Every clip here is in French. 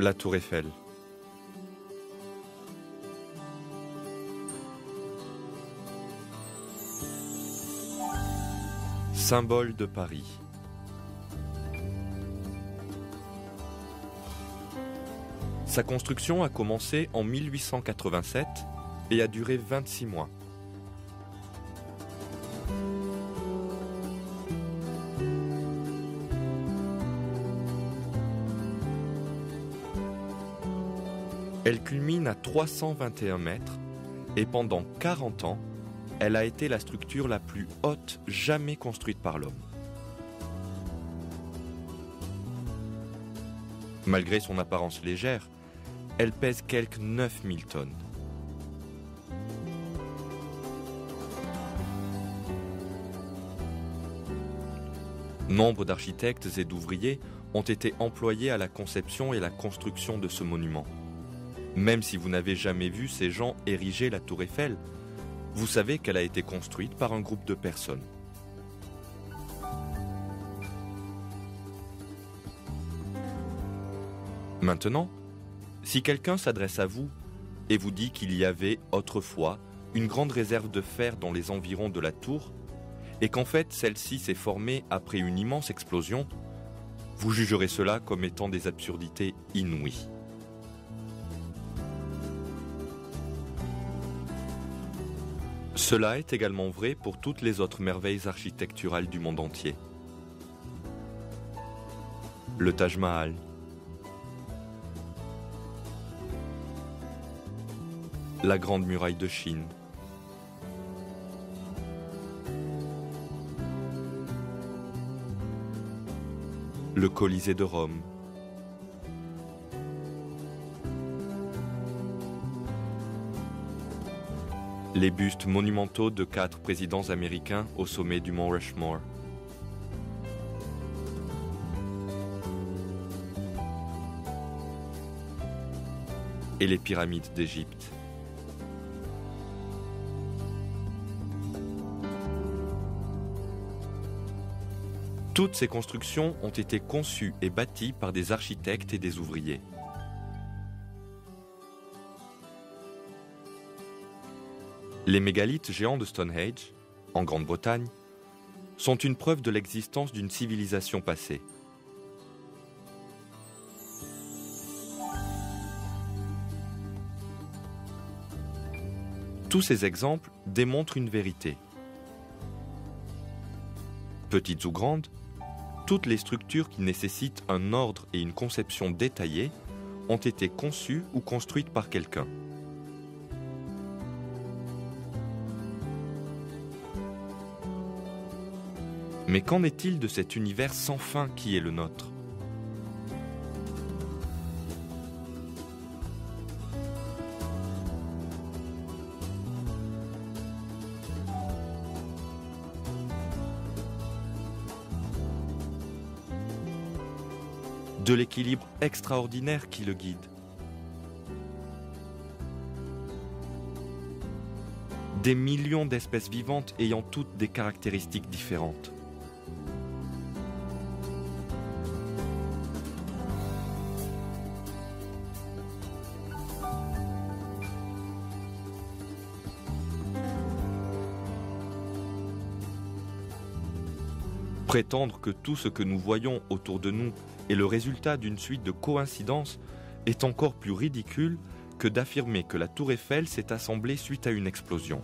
La Tour Eiffel. Symbole de Paris. Sa construction a commencé en 1887 et a duré 26 mois. Elle culmine à 321 mètres et pendant 40 ans, elle a été la structure la plus haute jamais construite par l'homme. Malgré son apparence légère, elle pèse quelques 9000 tonnes. Nombre d'architectes et d'ouvriers ont été employés à la conception et la construction de ce monument. Même si vous n'avez jamais vu ces gens ériger la Tour Eiffel, vous savez qu'elle a été construite par un groupe de personnes. Maintenant, si quelqu'un s'adresse à vous et vous dit qu'il y avait autrefois une grande réserve de fer dans les environs de la tour et qu'en fait celle-ci s'est formée après une immense explosion, vous jugerez cela comme étant des absurdités inouïes. Cela est également vrai pour toutes les autres merveilles architecturales du monde entier. Le Taj Mahal, la Grande Muraille de Chine, le Colisée de Rome, les bustes monumentaux de 4 présidents américains au sommet du mont Rushmore. Et les pyramides d'Égypte. Toutes ces constructions ont été conçues et bâties par des architectes et des ouvriers. Les mégalithes géants de Stonehenge, en Grande-Bretagne, sont une preuve de l'existence d'une civilisation passée. Tous ces exemples démontrent une vérité. Petites ou grandes, toutes les structures qui nécessitent un ordre et une conception détaillée ont été conçues ou construites par quelqu'un. Mais qu'en est-il de cet univers sans fin qui est le nôtre ? De l'équilibre extraordinaire qui le guide. Des millions d'espèces vivantes ayant toutes des caractéristiques différentes. Prétendre que tout ce que nous voyons autour de nous est le résultat d'une suite de coïncidences est encore plus ridicule que d'affirmer que la Tour Eiffel s'est assemblée suite à une explosion.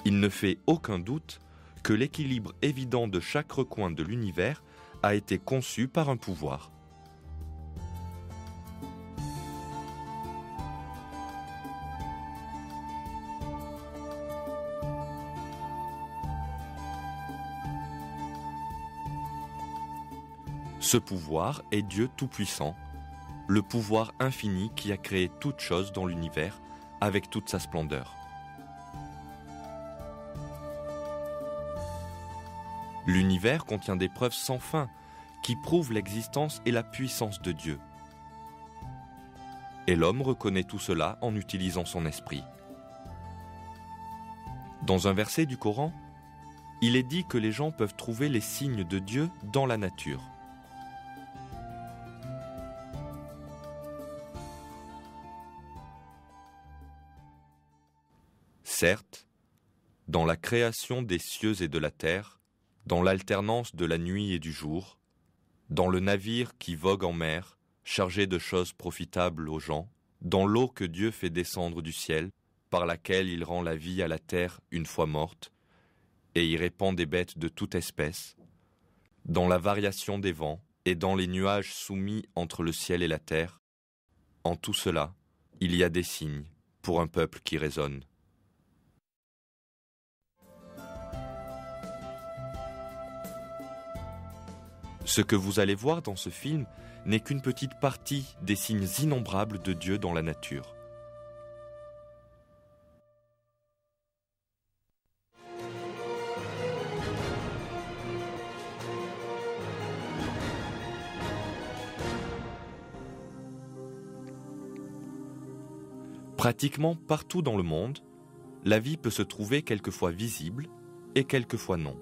Il ne fait aucun doute que l'équilibre évident de chaque recoin de l'univers a été conçu par un pouvoir. Ce pouvoir est Dieu Tout-Puissant, le pouvoir infini qui a créé toute chose dans l'univers avec toute sa splendeur. L'univers contient des preuves sans fin qui prouvent l'existence et la puissance de Dieu. Et l'homme reconnaît tout cela en utilisant son esprit. Dans un verset du Coran, il est dit que les gens peuvent trouver les signes de Dieu dans la nature. Certes, dans la création des cieux et de la terre, dans l'alternance de la nuit et du jour, dans le navire qui vogue en mer, chargé de choses profitables aux gens, dans l'eau que Dieu fait descendre du ciel, par laquelle il rend la vie à la terre une fois morte, et y répand des bêtes de toute espèce, dans la variation des vents et dans les nuages soumis entre le ciel et la terre, en tout cela, il y a des signes pour un peuple qui raisonne. Ce que vous allez voir dans ce film n'est qu'une petite partie des signes innombrables de Dieu dans la nature. Pratiquement partout dans le monde, la vie peut se trouver quelquefois visible et quelquefois non.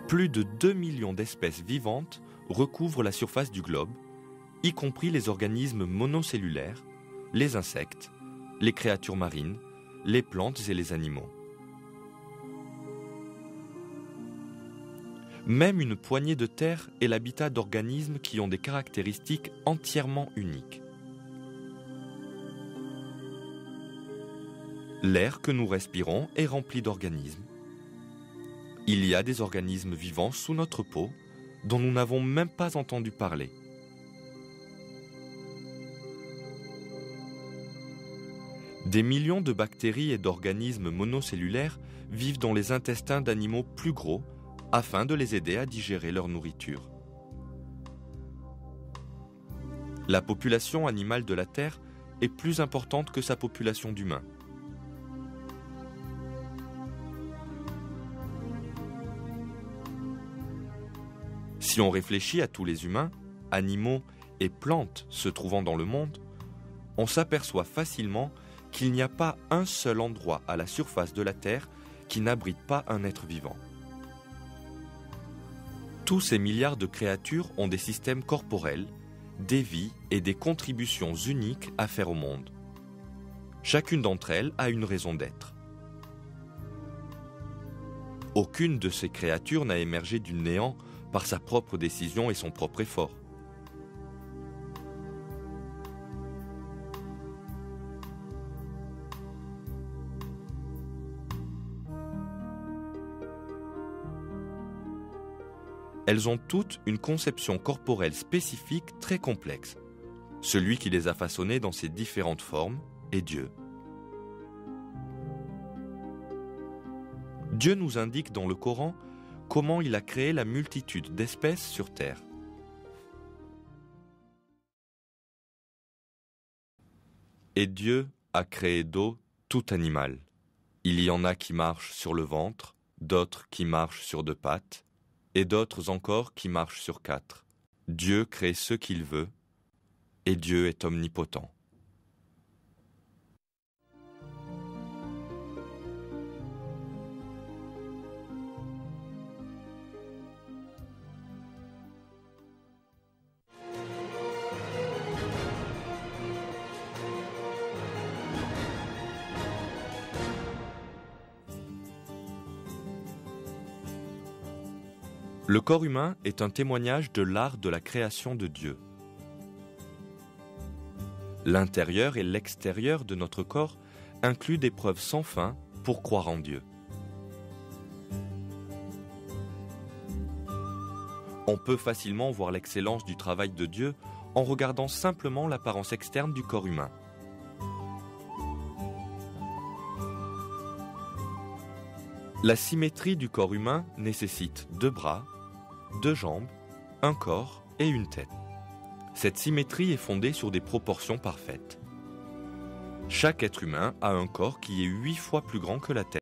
Plus de 2 millions d'espèces vivantes recouvrent la surface du globe, y compris les organismes monocellulaires, les insectes, les créatures marines, les plantes et les animaux. Même une poignée de terre est l'habitat d'organismes qui ont des caractéristiques entièrement uniques. L'air que nous respirons est rempli d'organismes. Il y a des organismes vivants sous notre peau dont nous n'avons même pas entendu parler. Des millions de bactéries et d'organismes monocellulaires vivent dans les intestins d'animaux plus gros afin de les aider à digérer leur nourriture. La population animale de la Terre est plus importante que sa population d'humains. Si on réfléchit à tous les humains, animaux et plantes se trouvant dans le monde, on s'aperçoit facilement qu'il n'y a pas un seul endroit à la surface de la Terre qui n'abrite pas un être vivant. Tous ces milliards de créatures ont des systèmes corporels, des vies et des contributions uniques à faire au monde. Chacune d'entre elles a une raison d'être. Aucune de ces créatures n'a émergé du néant par sa propre décision et son propre effort. Elles ont toutes une conception corporelle spécifique très complexe. Celui qui les a façonnées dans ces différentes formes est Dieu. Dieu nous indique dans le Coran comment il a créé la multitude d'espèces sur Terre. Et Dieu a créé d'eau tout animal. Il y en a qui marchent sur le ventre, d'autres qui marchent sur 2 pattes, et d'autres encore qui marchent sur 4. Dieu crée ce qu'il veut, et Dieu est omnipotent. Le corps humain est un témoignage de l'art de la création de Dieu. L'intérieur et l'extérieur de notre corps incluent des preuves sans fin pour croire en Dieu. On peut facilement voir l'excellence du travail de Dieu en regardant simplement l'apparence externe du corps humain. La symétrie du corps humain nécessite 2 bras, 2 jambes, un corps et une tête. Cette symétrie est fondée sur des proportions parfaites. Chaque être humain a un corps qui est 8 fois plus grand que la tête.